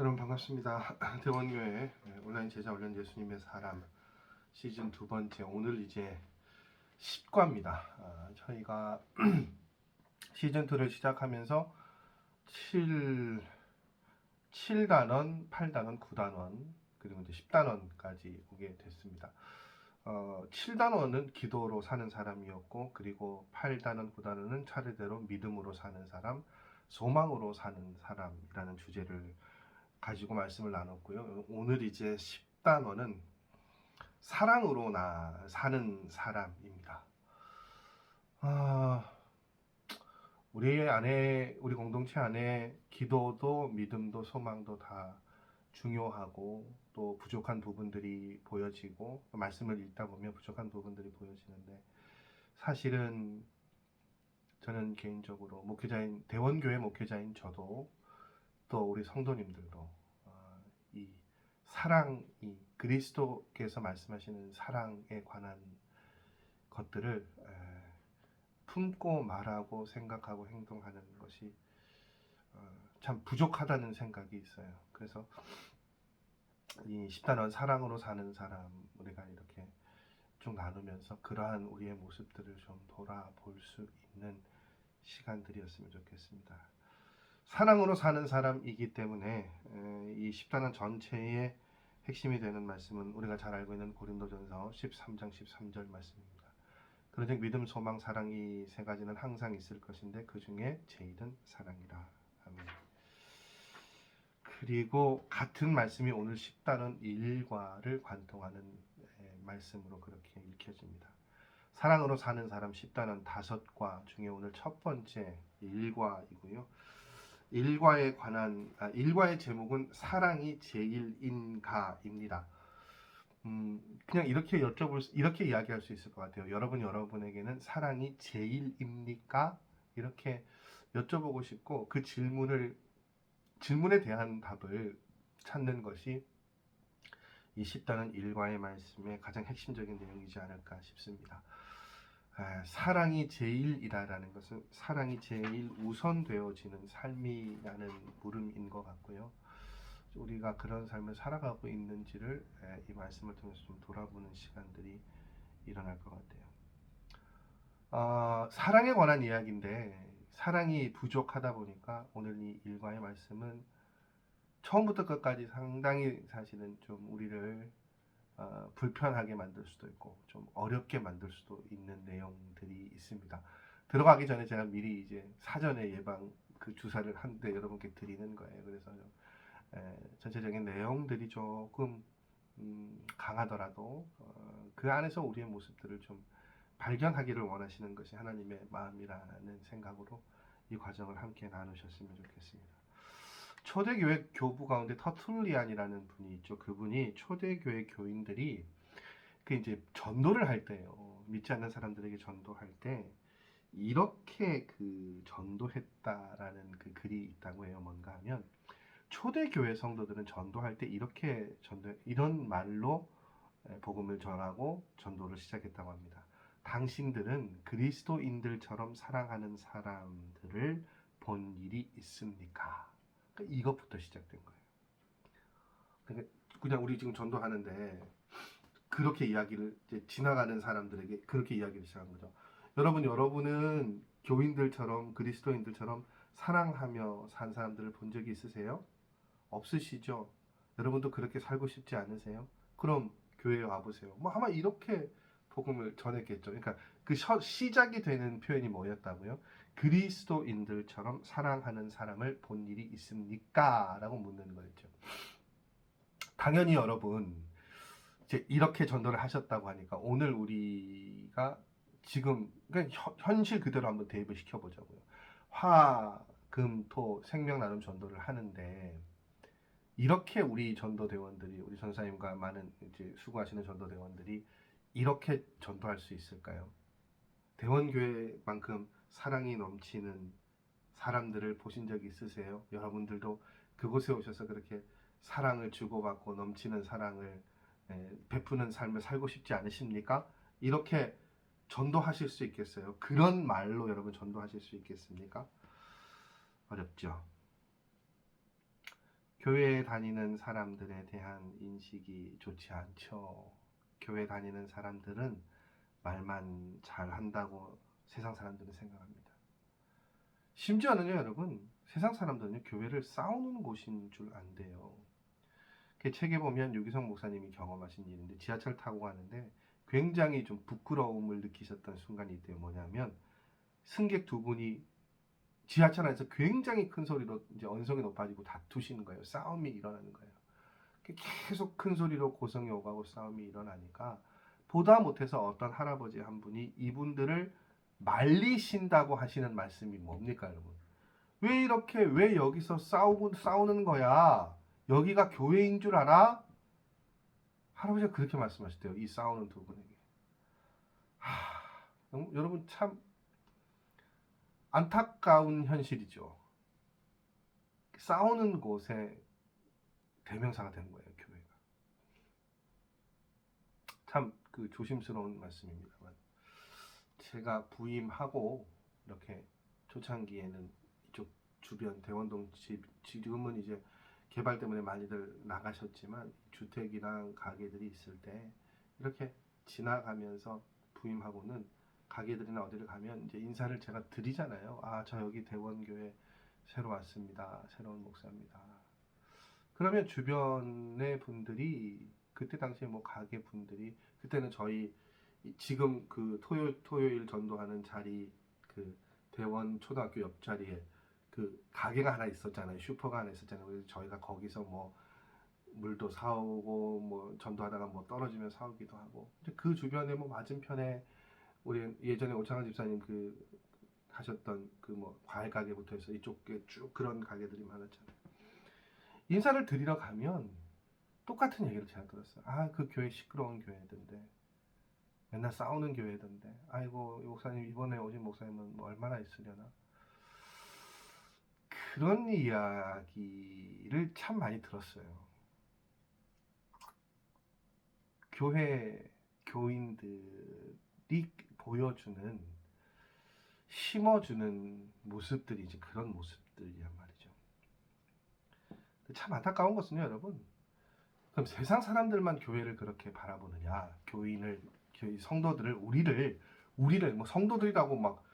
여러분 반갑습니다. 대원교회 온라인 제자 훈련 예수님의 사람 시즌 두 번째, 오늘 이제 10과입니다. 저희가 시즌 2를 시작하면서 7단원, 8단원, 9단원 그리고 이제 10단원까지 오게 됐습니다. 7단원은 기도로 사는 사람이었고, 그리고 8단원, 9단원은 차례대로 믿음으로 사는 사람, 소망으로 사는 사람이라는 주제를 가지고 말씀을 나눴고요. 오늘 이제 10단원은 사랑으로 사는 사람입니다. 우리 공동체 안에 기도도 믿음도 소망도 다 중요하고, 또 부족한 부분들이 보여지고, 말씀을 읽다 보면 부족한 부분들이 보여지는데, 사실은 저는 개인적으로 대원교회 목회자인 저도, 또 우리 성도님들도 이 사랑이, 그리스도께서 말씀하시는 사랑에 관한 것들을 품고 말하고 생각하고 행동하는 것이 참 부족하다는 생각이 있어요. 그래서 이 10단원 사랑으로 사는 사람, 우리가 이렇게 쭉 나누면서 그러한 우리의 모습들을 좀 돌아볼 수 있는 시간들이었으면 좋겠습니다. 사랑으로 사는 사람이기 때문에 이 10단원 전체의 핵심이 되는 말씀은 우리가 잘 알고 있는 고린도전서 13장 13절 말씀입니다. 그러즉 믿음, 소망, 사랑, 이 세 가지는 항상 있을 것인데 그 중에 제일은 사랑이라. 아멘. 그리고 같은 말씀이 오늘 10단원 1과를 관통하는 말씀으로 그렇게 읽혀집니다. 사랑으로 사는 사람 10단원 5과 중에 오늘 첫 번째 1과이고요. 1과의 제목은 사랑이 제일인가입니다. 그냥 이렇게 이야기할 수 있을 것 같아요. 여러분에게는 사랑이 제일입니까? 이렇게 여쭤보고 싶고, 그 질문에 대한 답을 찾는 것이 이 10단원 1과의 말씀의 가장 핵심적인 내용이지 않을까 싶습니다. 사랑이 제일이라는 것은 사랑이 제일 우선되어지는 삶이라는 물음인 것 같고요. 우리가 그런 삶을 살아가고 있는지를 이 말씀을 통해서 좀 돌아보는 시간들이 일어날 것 같아요. 사랑에 관한 이야기인데, 사랑이 부족하다 보니까 오늘 이 일과의 말씀은 처음부터 끝까지 상당히 사실은 좀 우리를 불편하게 만들 수도 있고 좀 어렵게 만들 수도 있는 내용들이 있습니다. 들어가기 전에 제가 미리 이제 사전에 예방 그 주사를 한 대 여러분께 드리는 거예요. 그래서 전체적인 내용들이 조금 강하더라도 그 안에서 우리의 모습들을 좀 발견하기를 원하시는 것이 하나님의 마음이라는 생각으로 이 과정을 함께 나누셨으면 좋겠습니다. 초대교회 교부 가운데 터툴리안이라는 분이 있죠. 그분이 초대교회 교인들이 그 이제 전도를 할 때요, 믿지 않는 사람들에게 전도할 때 이렇게 그 전도했다라는 그 글이 있다고 해요. 뭔가 하면 초대교회 성도들은 전도할 때 이런 말로 복음을 전하고 전도를 시작했다고 합니다. 당신들은 그리스도인들처럼 사랑하는 사람들을 본 일이 있습니까? 그러니까 이것부터 시작된 거예요. 그러니까 그냥 우리 지금 전도하는데 그렇게 이야기를 이제 지나가는 사람들에게 그렇게 이야기를 시작한 거죠. 여러분은 교인들처럼 그리스도인들처럼 사랑하며 산 사람들을 본 적이 있으세요? 없으시죠? 여러분도 그렇게 살고 싶지 않으세요? 그럼 교회에 와보세요. 뭐 아마 이렇게 복음을 전했겠죠. 그러니까 그 시작이 되는 표현이 뭐였다고요? 그리스도인들처럼 사랑하는 사람을 본 일이 있습니까? 라고 묻는 거였죠. 당연히 여러분 이제 이렇게 전도를 하셨다고 하니까 오늘 우리가 지금 그러니까 현실 그대로 한번 대입을 시켜보자고요. 화, 금, 토 생명 나눔 전도를 하는데 이렇게 우리 전도대원들이, 우리 전사님과 많은 이제 수고하시는 전도대원들이 이렇게 전도할 수 있을까요? 대원교회만큼 사랑이 넘치는 사람들을 보신 적 있으세요? 여러분들도 그곳에 오셔서 그렇게 사랑을 주고받고 넘치는 사랑을 베푸는 삶을 살고 싶지 않으십니까? 이렇게 전도하실 수 있겠어요? 그런 말로 여러분 전도하실 수 있겠습니까? 어렵죠. 교회에 다니는 사람들에 대한 인식이 좋지 않죠. 교회 다니는 사람들은 말만 잘한다고 세상 사람들은 생각합니다. 심지어는요, 여러분, 세상 사람들은요, 교회를 싸우는 곳인 줄 안돼요. 그 책에 보면 유기성 목사님이 경험하신 일인데, 지하철 타고 가는데 굉장히 좀 부끄러움을 느끼셨던 순간이 있대요. 뭐냐면 승객 두 분이 지하철 안에서 굉장히 큰 소리로 이제 언성이 높아지고 다투시는 거예요. 싸움이 일어나는 거예요. 계속 큰 소리로 고성이 오가고 싸움이 일어나니까 보다 못해서 어떤 할아버지 한 분이 이분들을 말리신다고 하시는 말씀이 뭡니까, 여러분? 왜 여기서 싸우는 거야? 여기가 교회인 줄 알아? 할아버지가 그렇게 말씀하셨대요. 이 싸우는 두 분에게. 여러분 참 안타까운 현실이죠. 싸우는 곳에 대명사가 되는 거예요, 교회가. 참 그 조심스러운 말씀입니다만, 제가 부임하고 이렇게 초창기에는 이쪽 주변 대원동 집, 지금은 이제 개발 때문에 많이들 나가셨지만 주택이랑 가게들이 있을 때 이렇게 지나가면서 부임하고는 가게들이나 어디를 가면 이제 인사를 제가 드리잖아요. 아, 저 여기 대원교회 새로 왔습니다. 새로운 목사입니다. 그러면 주변의 분들이 그때 당시에 뭐 가게 분들이 그때는 저희 지금 그 토요일 전도하는 자리 그 대원 초등학교 옆자리에 그 가게가 하나 있었잖아요. 슈퍼가 하나 있었잖아요. 그래서 저희가 거기서 뭐 물도 사오고 뭐 전도하다가 뭐 떨어지면 사오기도 하고 그 주변에 뭐 맞은편에 우리 예전에 오창환 집사님 그 하셨던 그 뭐 과일 가게부터 해서 이쪽에 쭉 그런 가게들이 많았잖아요. 인사를 드리러 가면 똑같은 얘기를 제가 들었어요. 아, 그 교회 시끄러운 교회던데. 맨날 싸우는 교회던데. 아이고, 목사님 이번에 오신 목사님은 뭐 얼마나 있으려나. 그런 이야기를 참 많이 들었어요. 교회 교인들이 보여주는 심어주는 모습들이 이제 그런 모습들이란 말이죠. 참 안타까운 것은요, 여러분. 그럼 세상 사람들만 교회를 그렇게 바라보느냐? 교인을, 성도들을, 우리를 뭐 성도들이라고 막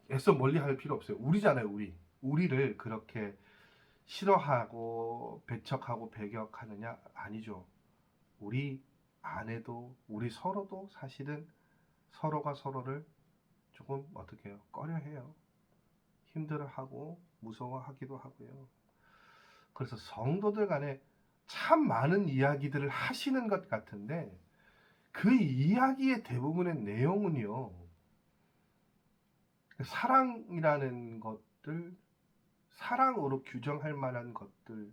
애써 멀리할 필요 없어요. 우리잖아요, 우리. 우리를 그렇게 싫어하고 배척하고 배격하느냐? 아니죠. 우리 안에도 우리 서로도 사실은 서로가 서로를 조금 어떻게 해요? 꺼려해요. 힘들어하고 무서워하기도 하고요. 그래서 성도들 간에 참 많은 이야기들을 하시는 것 같은데 그 이야기의 대부분의 내용은요. 사랑이라는 것들, 사랑으로 규정할 만한 것들,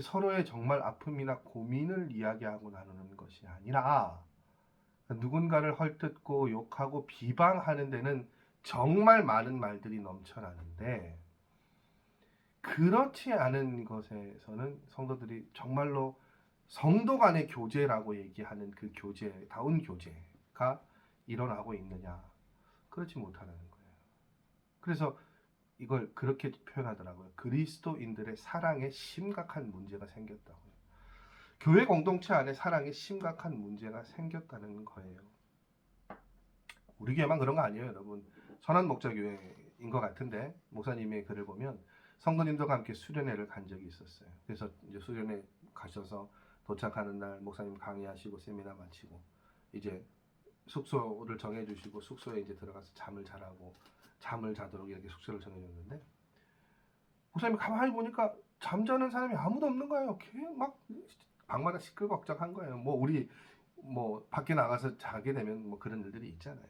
서로의 정말 아픔이나 고민을 이야기하고 나누는 것이 아니라 누군가를 헐뜯고 욕하고 비방하는 데는 정말 많은 말들이 넘쳐나는데 그렇지 않은 것에서는 성도들이 정말로 성도 간의 교제라고 얘기하는 그 교제다운 교제가 일어나고 있느냐? 그렇지 못하는 거예요. 그래서 이걸 그렇게 표현하더라고요. 그리스도인들의 사랑에 심각한 문제가 생겼다고요. 교회 공동체 안에 사랑에 심각한 문제가 생겼다는 거예요. 우리 교회만 그런 거 아니에요, 여러분. 선한목자교회인 것 같은데 목사님의 글을 보면 성도님들과 함께 수련회를 간 적이 있었어요. 그래서 이제 수련회 가셔서 도착하는 날 목사님 강의하시고 세미나 마치고 이제 숙소를 정해주시고 숙소에 이제 들어가서 잠을 자도록 이렇게 숙소를 정해줬는데 목사님이 가만히 보니까 잠자는 사람이 아무도 없는 거예요. 막 방마다 시끌벅적한 거예요. 뭐 우리 뭐 밖에 나가서 자게 되면 뭐 그런 일들이 있잖아요.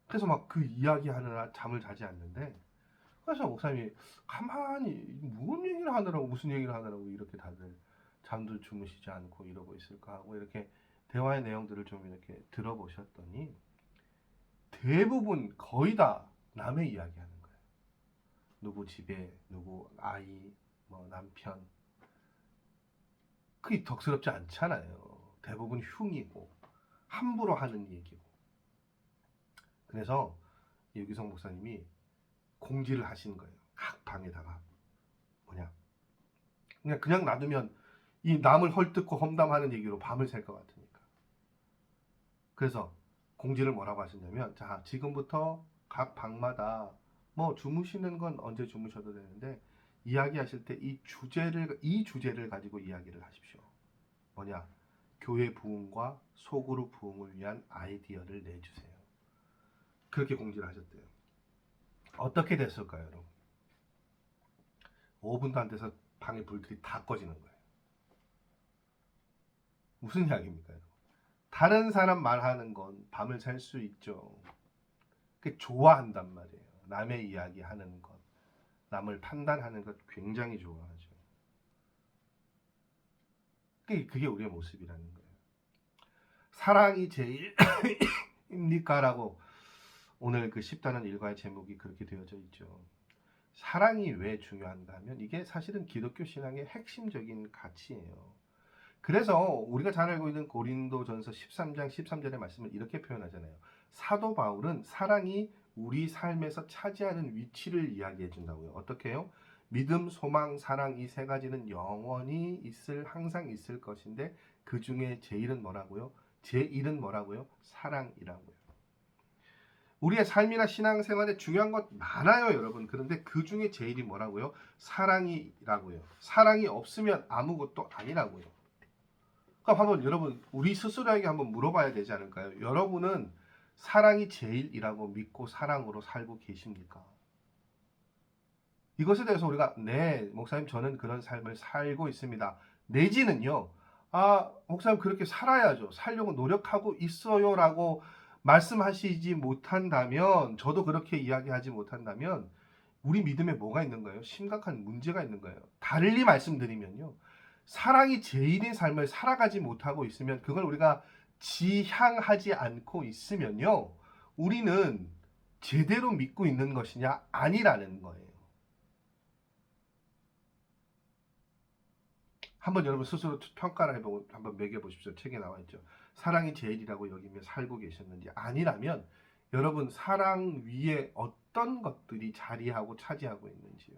그래서 막 그 이야기하느라 잠을 자지 않는데 그래서 목사님이 가만히 무슨 얘기를 하느라고 이렇게 다들 잠도 주무시지 않고 이러고 있을까 하고 이렇게 대화의 내용들을 좀 이렇게 들어보셨더니 대부분 거의 다 남의 이야기하는 거예요. 누구 집에 누구 아이 뭐 남편 그게 덕스럽지 않잖아요. 대부분 흉이고 함부로 하는 얘기고 그래서 유기성 목사님이 공지를 하시는 거예요. 각 방에다가 뭐냐 그냥 놔두면 이 남을 헐뜯고 험담하는 얘기로 밤을 샐 것 같으니까. 그래서 공지를 뭐라고 하셨냐면, 자, 지금부터 각 방마다 뭐 주무시는 건 언제 주무셔도 되는데 이야기하실 때 이 주제를 가지고 이야기를 하십시오. 뭐냐? 교회 부흥과 소그룹 부흥을 위한 아이디어를 내주세요. 그렇게 공지를 하셨대요. 어떻게 됐을까요, 여러분? 5분도 안 돼서 방에 불들이 다 꺼지는 거예요. 무슨 이야기입니까, 여러분? 다른 사람 말하는 건 밤을 샐 수 있죠. 그 좋아한단 말이에요. 남의 이야기 하는 것, 남을 판단하는 것 굉장히 좋아하죠. 그게 우리의 모습이라는 거예요. 사랑이 제일입니까? 라고 오늘 그 10단원 일과의 제목이 그렇게 되어져 있죠. 사랑이 왜 중요한가 하면 이게 사실은 기독교 신앙의 핵심적인 가치예요. 그래서 우리가 잘 알고 있는 고린도전서 13장 13절의 말씀을 이렇게 표현하잖아요. 사도 바울은 사랑이 우리 삶에서 차지하는 위치를 이야기해 준다고요. 어떻게 해요? 믿음, 소망, 사랑 이 세 가지는 영원히 항상 있을 것인데 그 중에 제일은 뭐라고요? 제1은 뭐라고요? 사랑이라고요. 우리의 삶이나 신앙생활에 중요한 것 많아요, 여러분. 그런데 그 중에 제일이 뭐라고요? 사랑이라고요. 사랑이 없으면 아무것도 아니라고요. 그럼 한번 여러분 우리 스스로에게 한번 물어봐야 되지 않을까요? 여러분은 사랑이 제일이라고 믿고 사랑으로 살고 계십니까? 이것에 대해서 우리가 네, 목사님 저는 그런 삶을 살고 있습니다. 내지는요. 아, 목사님 그렇게 살아야죠. 살려고 노력하고 있어요라고 말씀하시지 못한다면, 저도 그렇게 이야기하지 못한다면 우리 믿음에 뭐가 있는 거예요? 심각한 문제가 있는 거예요. 달리 말씀드리면요. 사랑이 제일인 삶을 살아가지 못하고 있으면, 그걸 우리가 지향하지 않고 있으면요. 우리는 제대로 믿고 있는 것이냐? 아니라는 거예요. 한번 여러분 스스로 평가를 해보고 한번 매겨보십시오. 책에 나와 있죠. 사랑이 제일이라고 여기며 살고 계셨는지. 아니라면 여러분 사랑 위에 어떤 것들이 자리하고 차지하고 있는지요.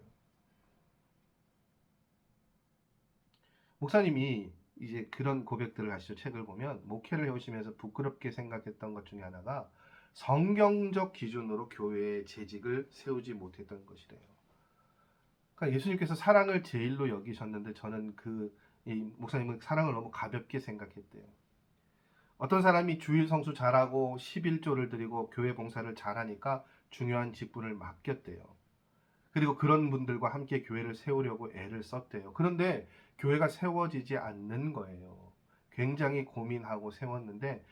목사님이 이제 그런 고백들을 하시죠. 책을 보면 목회를 해오시면서 부끄럽게 생각했던 것 중에 하나가 성경적 기준으로 교회의 재직을 세우지 못했던 것이래요. 그러니까 예수님께서 사랑을 제일로 여기셨는데 저는 이 목사님은 사랑을 너무 가볍게 생각했대요. 어떤 사람이 주일 성수 잘하고 11조를 드리고 교회 봉사를 잘하니까 중요한 직분을 맡겼대요. 그리고 그런 분들과 함께 교회를 세우려고 애를 썼대요. 그런데 교회가 세워지지 않는 거예요. 굉장히 고민하고 세웠는데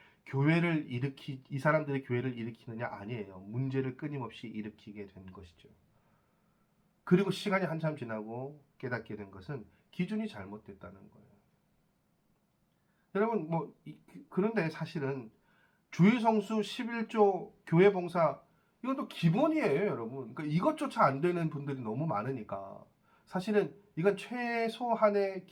이 사람들이 교회를 일으키느냐? 아니에요. 문제를 끊임없이 일으키게 된 것이죠. 그리고 시간이 한참 지나고 깨닫게 된 것은 기준이 잘못됐다는 거예요. 여러분 그런데 사실은 주일 성수 11조 교회 봉사 이건 또 기본이에요, 여러분. 그러니까 이것조차 안 되는 분들이 너무 많으니까 사실은 이건 최소한의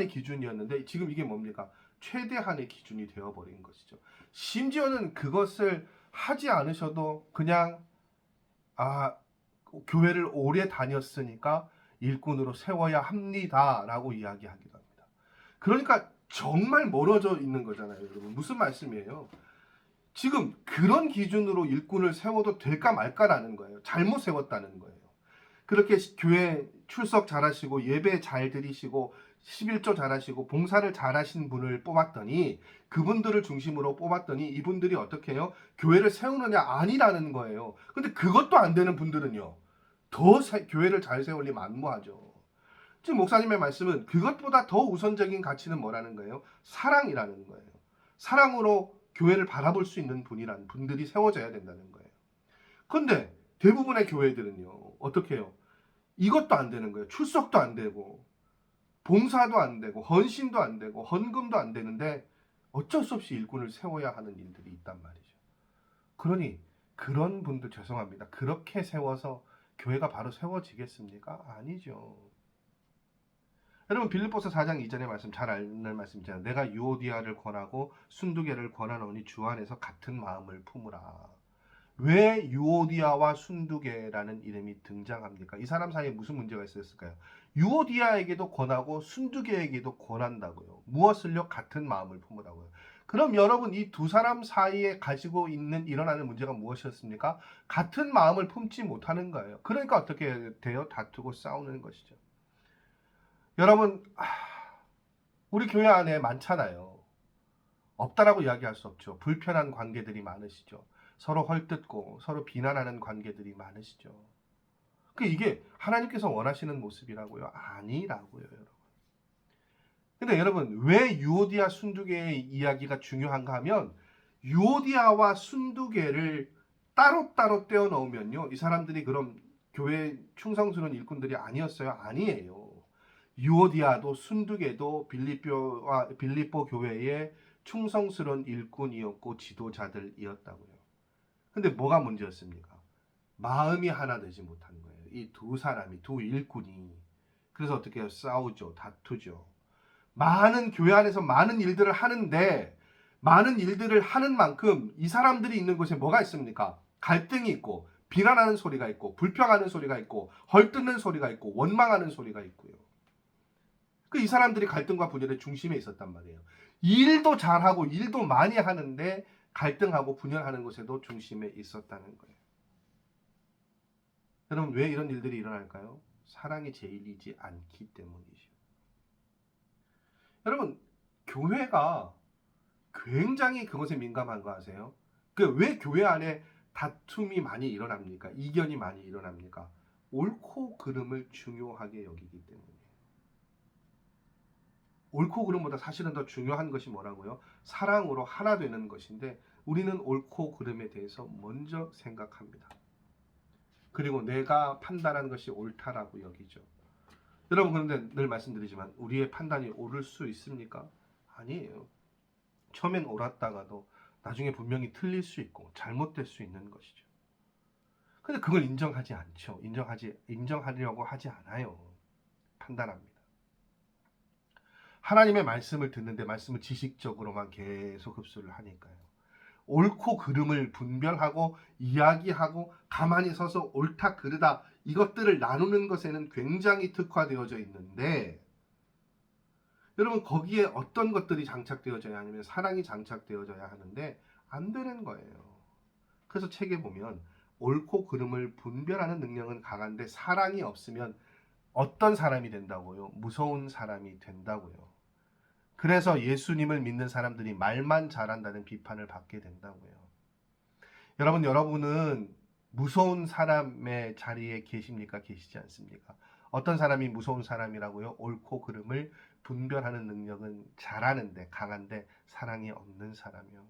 기준이었는데 지금 이게 뭡니까? 최대한의 기준이 되어버린 것이죠. 심지어는 그것을 하지 않으셔도 그냥 교회를 오래 다녔으니까 일꾼으로 세워야 합니다라고 이야기하기도 합니다. 그러니까 정말 멀어져 있는 거잖아요, 여러분. 무슨 말씀이에요? 지금 그런 기준으로 일꾼을 세워도 될까 말까라는 거예요. 잘못 세웠다는 거예요. 그렇게 교회 출석 잘하시고 예배 잘 드리시고 11조 잘하시고 봉사를 잘하신 분을 뽑았더니 그분들을 중심으로 뽑았더니 이분들이 어떻게 해요? 교회를 세우느냐? 아니라는 거예요. 근데 그것도 안 되는 분들은요. 교회를 잘 세울 리 만무하죠. 지금 목사님의 말씀은 그것보다 더 우선적인 가치는 뭐라는 거예요? 사랑이라는 거예요. 사랑으로 교회를 바라볼 수 있는 분들이 세워져야 된다는 거예요. 그런데 대부분의 교회들은요. 어떻게 해요? 이것도 안 되는 거예요. 출석도 안 되고 봉사도 안 되고 헌신도 안 되고 헌금도 안 되는데 어쩔 수 없이 일꾼을 세워야 하는 일들이 있단 말이죠. 그러니 그런 분들 죄송합니다. 그렇게 세워서 교회가 바로 세워지겠습니까? 아니죠. 여러분 빌립보서 4장 2절의 말씀 잘 아는 말씀이잖아요. 내가 유오디아를 권하고 순두개를 권하노니 주 안에서 같은 마음을 품으라. 왜 유오디아와 순두개라는 이름이 등장합니까? 이 사람 사이에 무슨 문제가 있었을까요? 유오디아에게도 권하고 순두계에게도 권한다고요. 무엇을요? 같은 마음을 품으라고요. 그럼 여러분 이 두 사람 사이에 가지고 있는 일어나는 문제가 무엇이었습니까? 같은 마음을 품지 못하는 거예요. 그러니까 어떻게 돼요? 다투고 싸우는 것이죠. 여러분 우리 교회 안에 많잖아요. 없다라고 이야기할 수 없죠. 불편한 관계들이 많으시죠. 서로 헐뜯고 서로 비난하는 관계들이 많으시죠. 이게 하나님께서 원하시는 모습이라고요? 아니라고요, 여러분. 근데 여러분, 왜 유오디아 순두개의 이야기가 중요한가 하면, 유오디아와 순두개를 따로따로 떼어 넣으면요, 이 사람들이 그럼 교회 충성스러운 일꾼들이 아니었어요? 아니에요. 유오디아도 순두개도 빌립보 교회의 충성스러운 일꾼이었고 지도자들이었다고요. 근데 뭐가 문제였습니까? 마음이 하나 되지 못한 거예요. 이 두 사람이, 두 일꾼이. 그래서 어떻게 해요? 싸우죠. 다투죠. 많은 교회 안에서 많은 일들을 하는데 많은 일들을 하는 만큼 이 사람들이 있는 곳에 뭐가 있습니까? 갈등이 있고 비난하는 소리가 있고 불평하는 소리가 있고 헐뜯는 소리가 있고 원망하는 소리가 있고요. 이 사람들이 갈등과 분열의 중심에 있었단 말이에요. 일도 잘하고 일도 많이 하는데 갈등하고 분열하는 곳에도 중심에 있었다는 거예요. 여러분 왜 이런 일들이 일어날까요? 사랑이 제일이지 않기 때문이죠. 여러분 교회가 굉장히 그것에 민감한 거 아세요? 왜 교회 안에 다툼이 많이 일어납니까? 이견이 많이 일어납니까? 옳고 그름을 중요하게 여기기 때문이에요. 옳고 그름보다 사실은 더 중요한 것이 뭐라고요? 사랑으로 하나 되는 것인데 우리는 옳고 그름에 대해서 먼저 생각합니다. 그리고 내가 판단한 것이 옳다라고 여기죠. 여러분 그런데 늘 말씀드리지만 우리의 판단이 옳을 수 있습니까? 아니에요. 처음엔 옳았다가도 나중에 분명히 틀릴 수 있고 잘못될 수 있는 것이죠. 근데 그걸 인정하지 않죠. 인정하려고 하지 않아요. 판단합니다. 하나님의 말씀을 듣는데 말씀을 지식적으로만 계속 흡수를 하니까요. 옳고 그름을 분별하고 이야기하고 가만히 서서 옳다 그르다 이것들을 나누는 것에는 굉장히 특화되어져 있는데 여러분 거기에 어떤 것들이 장착되어져야 하냐면 사랑이 장착되어져야 하는데 안 되는 거예요. 그래서 책에 보면 옳고 그름을 분별하는 능력은 강한데 사랑이 없으면 어떤 사람이 된다고요? 무서운 사람이 된다고요. 그래서 예수님을 믿는 사람들이 말만 잘한다는 비판을 받게 된다고요. 여러분은 무서운 사람의 자리에 계십니까? 계시지 않습니까? 어떤 사람이 무서운 사람이라고요? 옳고 그름을 분별하는 능력은 잘하는데 강한데 사랑이 없는 사람이요.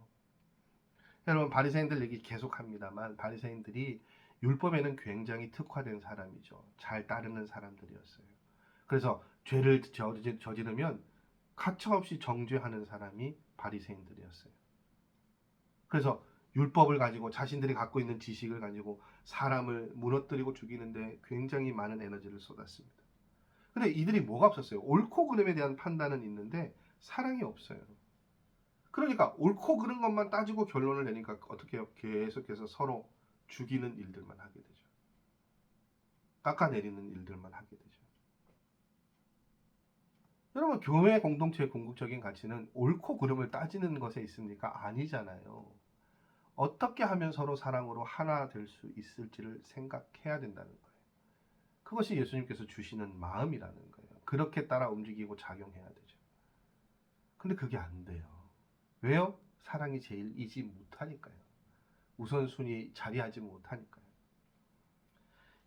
여러분 바리새인들 얘기 계속합니다만 바리새인들이 율법에는 굉장히 특화된 사람이죠. 잘 따르는 사람들이었어요. 그래서 죄를 저지르면 가차없이 정죄하는 사람이 바리새인들이었어요. 그래서 율법을 가지고 자신들이 갖고 있는 지식을 가지고 사람을 무너뜨리고 죽이는데 굉장히 많은 에너지를 쏟았습니다. 근데 이들이 뭐가 없었어요? 옳고 그름에 대한 판단은 있는데 사랑이 없어요. 그러니까 옳고 그른 것만 따지고 결론을 내니까 어떻게 해요? 계속해서 서로 죽이는 일들만 하게 되죠. 깎아내리는 일들만 하게 되죠. 여러분 교회 공동체의 궁극적인 가치는 옳고 그름을 따지는 것에 있습니까? 아니잖아요. 어떻게 하면 서로 사랑으로 하나 될 수 있을지를 생각해야 된다는 거예요. 그것이 예수님께서 주시는 마음이라는 거예요. 그렇게 따라 움직이고 작용해야 되죠. 근데 그게 안 돼요. 왜요? 사랑이 제일이지 못하니까요. 우선순위 자리하지 못하니까요.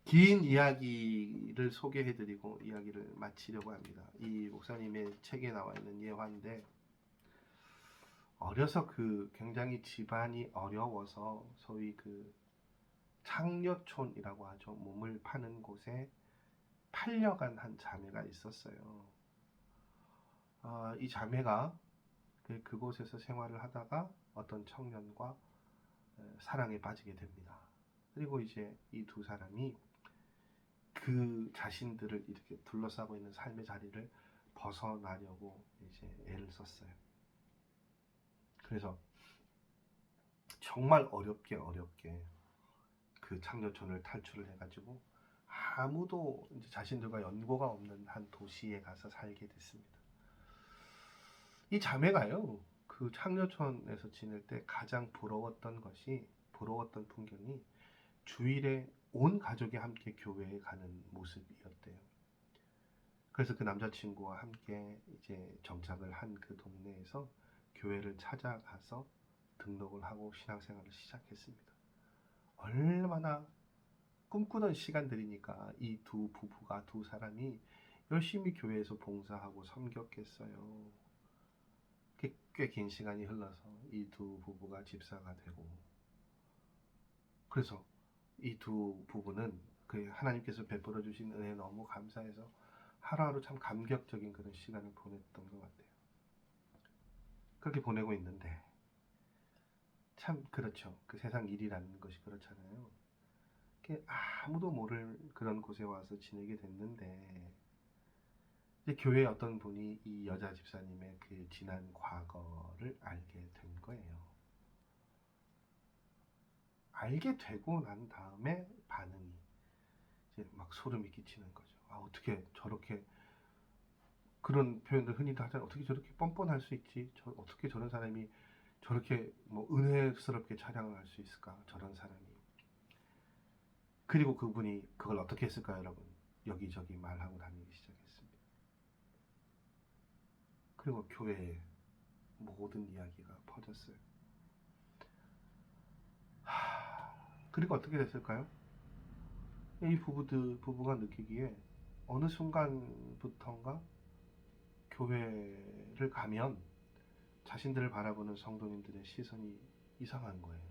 긴 이야기를 소개해드리고 이야기를 마치려고 합니다. 이 목사님의 책에 나와 있는 예화인데 어려서 굉장히 집안이 어려워서 소위 창녀촌이라고 하죠. 몸을 파는 곳에 팔려간 한 자매가 있었어요. 이 자매가 그곳에서 생활을 하다가 어떤 청년과 사랑에 빠지게 됩니다. 그리고 이제 이 두 사람이 그 자신들을 이렇게 둘러싸고 있는 삶의 자리를 벗어나려고 이제 애를 썼어요. 그래서 정말 어렵게 그 창녀촌을 탈출을 해가지고 아무도 이제 자신들과 연고가 없는 한 도시에 가서 살게 됐습니다. 이 자매가요, 그 창녀촌에서 지낼 때 가장 부러웠던 풍경이 주일에 온 가족이 함께 교회에 가는 모습이었대요. 그래서 그 남자친구와 함께 이제 정착을 한 그 동네에서 교회를 찾아가서 등록을 하고 신앙생활을 시작했습니다. 얼마나 꿈꾸던 시간들이니까 이 두 부부가, 두 사람이 열심히 교회에서 봉사하고 섬겼겠어요. 꽤 긴 시간이 흘러서 이 두 부부가 집사가 되고, 그래서 이 두 부부는 그 하나님께서 베풀어 주신 은혜에 너무 감사해서 하루하루 참 감격적인 그런 시간을 보냈던 것 같아요. 그렇게 보내고 있는데 참 그렇죠. 그 세상 일이라는 것이 그렇잖아요. 아무도 모를 그런 곳에 와서 지내게 됐는데, 이제 교회의 어떤 분이 이 여자 집사님의 그 지난 과거를 알게 된 거예요. 알게 되고 난 다음에 반응이 이제 막 소름이 끼치는 거죠. 어떻게 저렇게, 그런 표현들 흔히도 하잖아요. 어떻게 저렇게 뻔뻔할 수 있지? 어떻게 저런 사람이 저렇게 뭐 은혜스럽게 촬영을 할 수 있을까? 저런 사람이. 그리고 그분이 그걸 어떻게 했을까요, 여러분? 여기저기 말하고 다니기 시작했습니다. 그리고 교회에 모든 이야기가 퍼졌어요. 그리고 어떻게 됐을까요? 이 부부가 느끼기에 어느 순간부턴가 교회를 가면 자신들을 바라보는 성도님들의 시선이 이상한 거예요.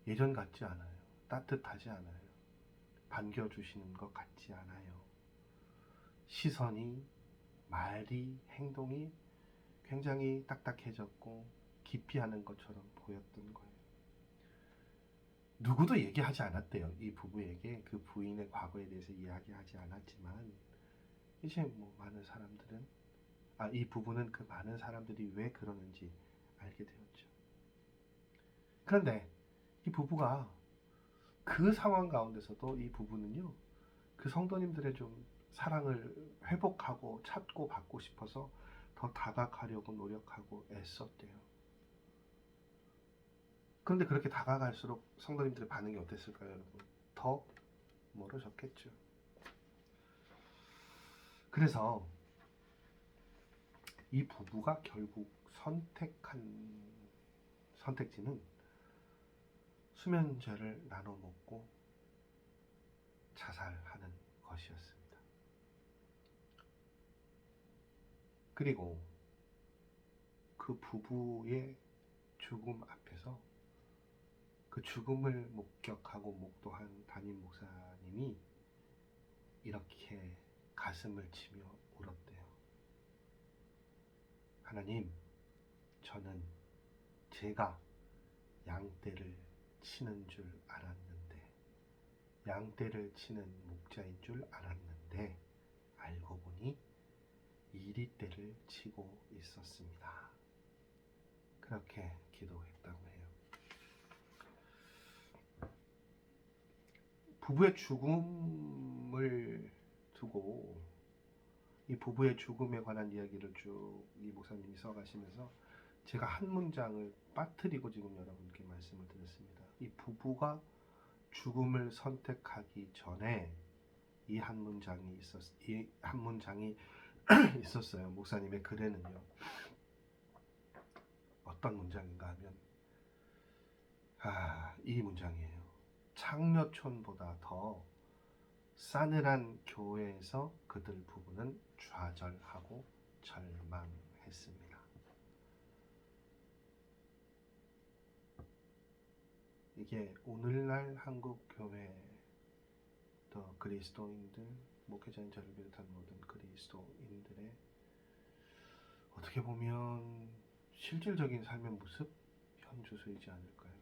예전 같지 않아요. 따뜻하지 않아요. 반겨주시는 것 같지 않아요. 시선이, 말이, 행동이 굉장히 딱딱해졌고 기피하는 것처럼 보였던 거예요. 누구도 얘기하지 않았대요. 이 부부에게 그 부인의 과거에 대해서 이야기하지 않았지만, 이제 뭐 많은 사람들은, 이 부부는 그 많은 사람들이 왜 그러는지 알게 되었죠. 그런데 이 부부가 그 상황 가운데서도 이 부부는요, 그 성도님들의 좀 사랑을 회복하고 찾고 받고 싶어서 더 다가가려고 노력하고 애썼대요. 그런데 그렇게 다가갈수록 성도님들의 반응이 어땠을까요, 여러분? 더 멀어졌겠죠. 그래서 이 부부가 결국 선택한 선택지는 수면제를 나눠 먹고 자살하는 것이었습니다. 그리고 그 부부의 죽음 앞에서 그 죽음을 목격하고 목도한 담임 목사님이 이렇게 가슴을 치며 울었대요. 하나님, 저는 제가 양떼를 치는 줄 알았는데, 양떼를 치는 목자인 줄 알았는데, 알고 보니 이리떼를 치고 있었습니다. 그렇게 기도했다고 해요. 부부의 죽음을 두고, 이 부부의 죽음에 관한 이야기를 쭉 이 목사님이 써가시면서 제가 한 문장을 빠뜨리고 지금 여러분께 말씀을 드렸습니다. 이 부부가 죽음을 선택하기 전에 이 한 문장이 있었어요. 목사님의 글에는요. 어떤 문장인가 하면 이 문장이에요. 창녀촌보다 더 싸늘한 교회에서 그들 부부는 좌절하고 절망했습니다. 이게 오늘날 한국 교회 더 그리스도인들, 목회자인 저를 비롯한 모든 그리스도인들의 어떻게 보면 실질적인 삶의 모습, 현주소이지 않을까요?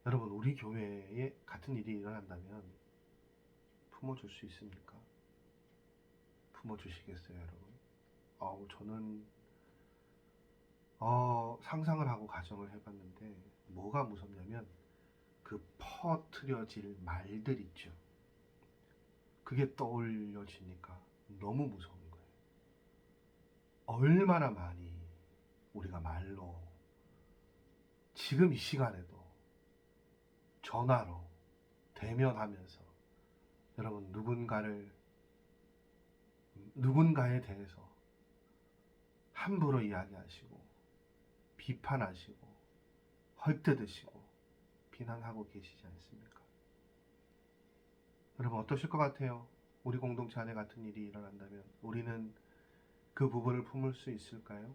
여러분, 우리 교회에 같은 일이 일어난다면 품어줄 수 있습니까? 품어주시겠어요, 여러분? 저는 상상을 하고 가정을 해봤는데 뭐가 무섭냐면 그 퍼뜨려질 말들 있죠. 그게 떠올려지니까 너무 무서운 거예요. 얼마나 많이 우리가 말로 지금 이 시간에도 전화로 대면하면서 여러분 누군가에 대해서 함부로 이야기하시고 비판하시고 헐뜯으시고 비난하고 계시지 않습니까? 여러분 어떠실 것 같아요? 우리 공동체 안에 같은 일이 일어난다면 우리는 그 부분을 품을 수 있을까요?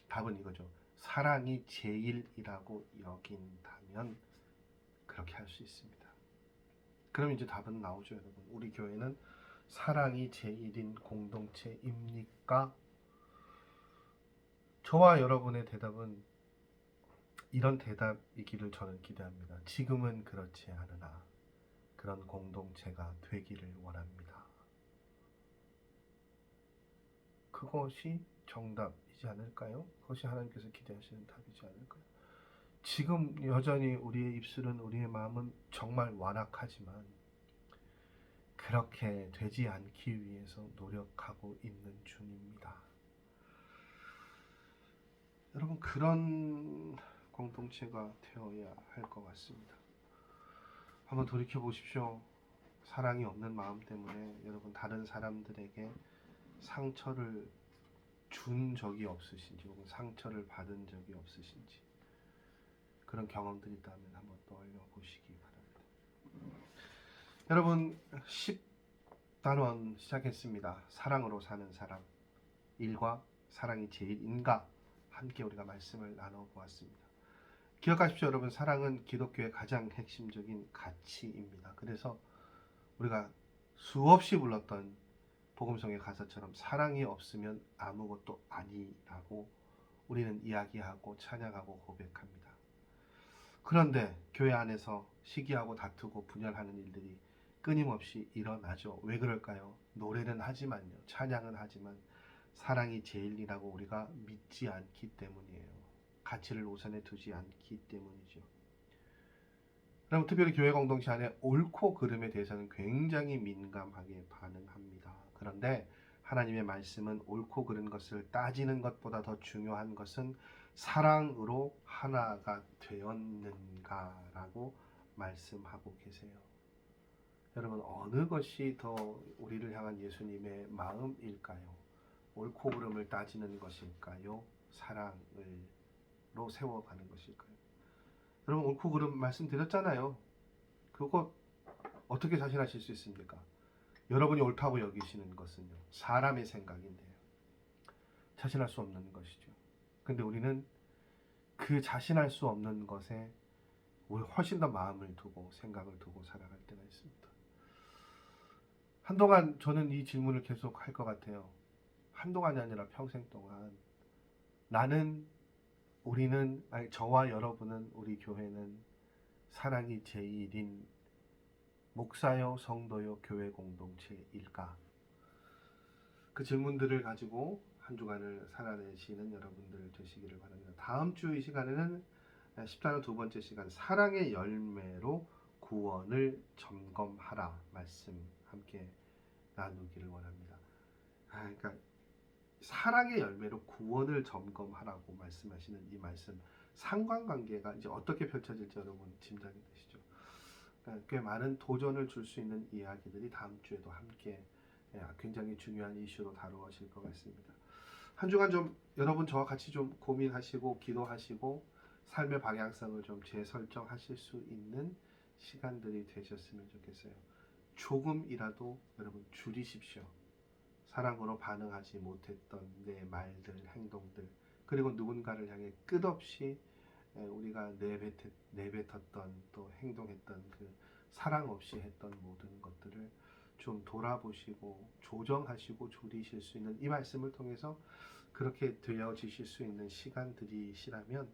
답은 이거죠. 사랑이 제일이라고 여긴다면 그렇게 할 수 있습니다. 그럼 이제 답은 나오죠, 여러분. 우리 교회는 사랑이 제일인 공동체입니까? 저와 여러분의 대답은 이런 대답이기를 저는 기대합니다. 지금은 그렇지 않으나 그런 공동체가 되기를 원합니다. 그것이 정답이지 않을까요? 그것이 하나님께서 기대하시는 답이지 않을까요? 지금 여전히 우리의 입술은, 우리의 마음은 정말 완악하지만 그렇게 되지 않기 위해서 노력하고 있는 중입니다. 여러분 그런 공동체가 되어야 할 것 같습니다. 한번 돌이켜 보십시오. 사랑이 없는 마음 때문에 여러분 다른 사람들에게 상처를 준 적이 없으신지 혹은 상처를 받은 적이 없으신지 그런 경험들이 있다면 한번 떠올려 보시기 바랍니다. 여러분 10단원 시작했습니다. 사랑으로 사는 사람, 일과 사랑이 제일인가 함께 우리가 말씀을 나눠보았습니다. 기억하십시오 여러분, 사랑은 기독교의 가장 핵심적인 가치입니다. 그래서 우리가 수없이 불렀던 복음성의 가사처럼 사랑이 없으면 아무것도 아니라고 우리는 이야기하고 찬양하고 고백합니다. 그런데 교회 안에서 시기하고 다투고 분열하는 일들이 끊임없이 일어나죠. 왜 그럴까요? 노래는 하지만요, 찬양은 하지만 사랑이 제일이라고 우리가 믿지 않기 때문이에요. 가치를 우선에 두지 않기 때문이죠. 그럼 특별히 교회 공동체 안에 옳고 그름에 대해서는 굉장히 민감하게 반응합니다. 그런데 하나님의 말씀은 옳고 그른 것을 따지는 것보다 더 중요한 것은 사랑으로 하나가 되었는가라고 말씀하고 계세요. 여러분 어느 것이 더 우리를 향한 예수님의 마음일까요? 옳고 그름을 따지는 것일까요? 사랑으로 세워가는 것일까요? 여러분 옳고 그름 말씀드렸잖아요. 그거 어떻게 자신하실 수 있습니까? 여러분이 옳다고 여기시는 것은요, 사람의 생각인데요, 자신할 수 없는 것이죠. 근데 우리는 그 자신할 수 없는 것에 우리 훨씬 더 마음을 두고 생각을 두고 살아갈 때가 있습니다. 한동안 저는 이 질문을 계속 할 것 같아요. 한동안이 아니라 평생 동안 저와 여러분은, 우리 교회는 사랑이 제일인 목사요, 성도요, 교회 공동체일까? 그 질문들을 가지고 한 주간을 살아내시는 여러분들 되시기를 바랍니다. 다음 주 이 시간에는 10단원 두 번째 시간, 사랑의 열매로 구원을 점검하라 말씀 함께 나누기를 원합니다. 그러니까 사랑의 열매로 구원을 점검하라고 말씀하시는 이 말씀, 상관관계가 이제 어떻게 펼쳐질지 여러분 짐작이 되시죠? 그러니까 꽤 많은 도전을 줄 수 있는 이야기들이 다음 주에도 함께 굉장히 중요한 이슈로 다루어질 것 같습니다. 한 주간 좀 여러분 저와 같이 좀 고민하시고 기도하시고 삶의 방향성을 좀 재설정하실 수 있는 시간들이 되셨으면 좋겠어요. 조금이라도 여러분 줄이십시오. 사랑으로 반응하지 못했던 내 말들, 행동들, 그리고 누군가를 향해 끝없이 우리가 내뱉었던 또 행동했던 그 사랑 없이 했던 모든 것들을 좀 돌아보시고 조정하시고 줄이실 수 있는 이 말씀을 통해서 그렇게 되어지실 수 있는 시간들이시라면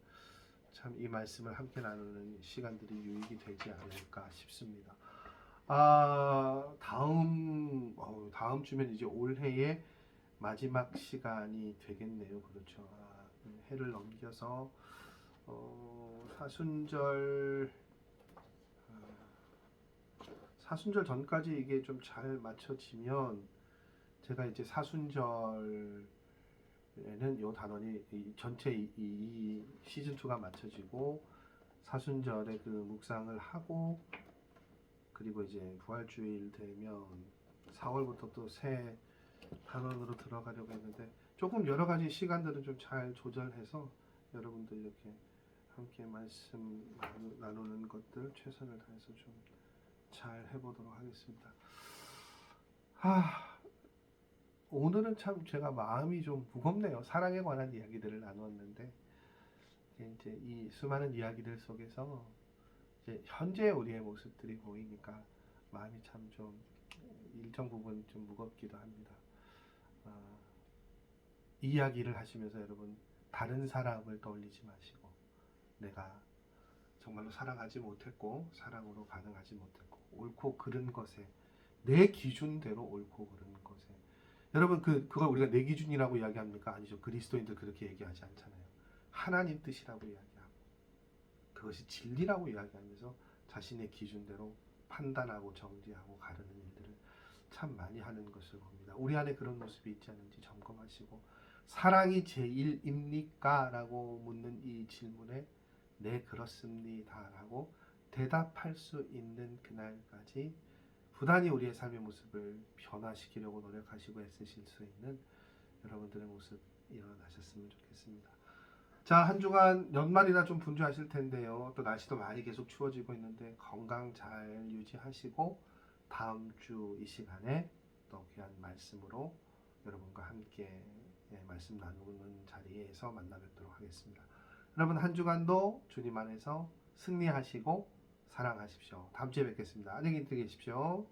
참 이 말씀을 함께 나누는 시간들이 유익이 되지 않을까 싶습니다. 다음 주면 이제 올해의 마지막 시간이 되겠네요. 그렇죠. 해를 넘겨서 사순절 사순절 전까지 이게 좀 잘 맞춰지면 제가 이제 사순절에는 요 단원이 전체 이 시즌 2가 맞춰지고 사순절에 그 묵상을 하고 그리고 이제 부활주일 되면 4월부터 또 새 단원으로 들어가려고 했는데 조금 여러 가지 시간들은 좀 잘 조절해서 여러분들 이렇게 함께 말씀 나누는 것들 최선을 다해서 좀 잘 해보도록 하겠습니다. 오늘은 참 제가 마음이 좀 무겁네요. 사랑에 관한 이야기들을 나누었는데 이제 이 수많은 이야기들 속에서 이제 현재 우리의 모습들이 보이니까 마음이 참 좀 일정 부분 좀 무겁기도 합니다. 이 이야기를 하시면서 여러분 다른 사람을 떠올리지 마시고 내가 정말로 사랑하지 못했고 사랑으로 반응하지 못했고 옳고 그른 것에 내 기준대로 옳고 그른 것에 여러분 그걸 우리가 내 기준이라고 이야기합니까? 아니죠. 그리스도인들 그렇게 얘기하지 않잖아요. 하나님 뜻이라고 이야기하고 그것이 진리라고 이야기하면서 자신의 기준대로 판단하고 정죄하고 가르는 일들을 참 많이 하는 것을 봅니다. 우리 안에 그런 모습이 있지 않은지 점검하시고 사랑이 제일입니까? 라고 묻는 이 질문에 네 그렇습니다 라고 대답할 수 있는 그날까지 부단히 우리의 삶의 모습을 변화시키려고 노력하시고 애쓰실 수 있는 여러분들의 모습 일어나셨으면 좋겠습니다. 자, 한 주간 연말이라 좀 분주하실 텐데요. 또 날씨도 많이 계속 추워지고 있는데 건강 잘 유지하시고 다음 주 이 시간에 또 귀한 말씀으로 여러분과 함께 말씀 나누는 자리에서 만나 뵙도록 하겠습니다. 여러분 한 주간도 주님 안에서 승리하시고 사랑하십시오. 다음 주에 뵙겠습니다. 안녕히 계십시오.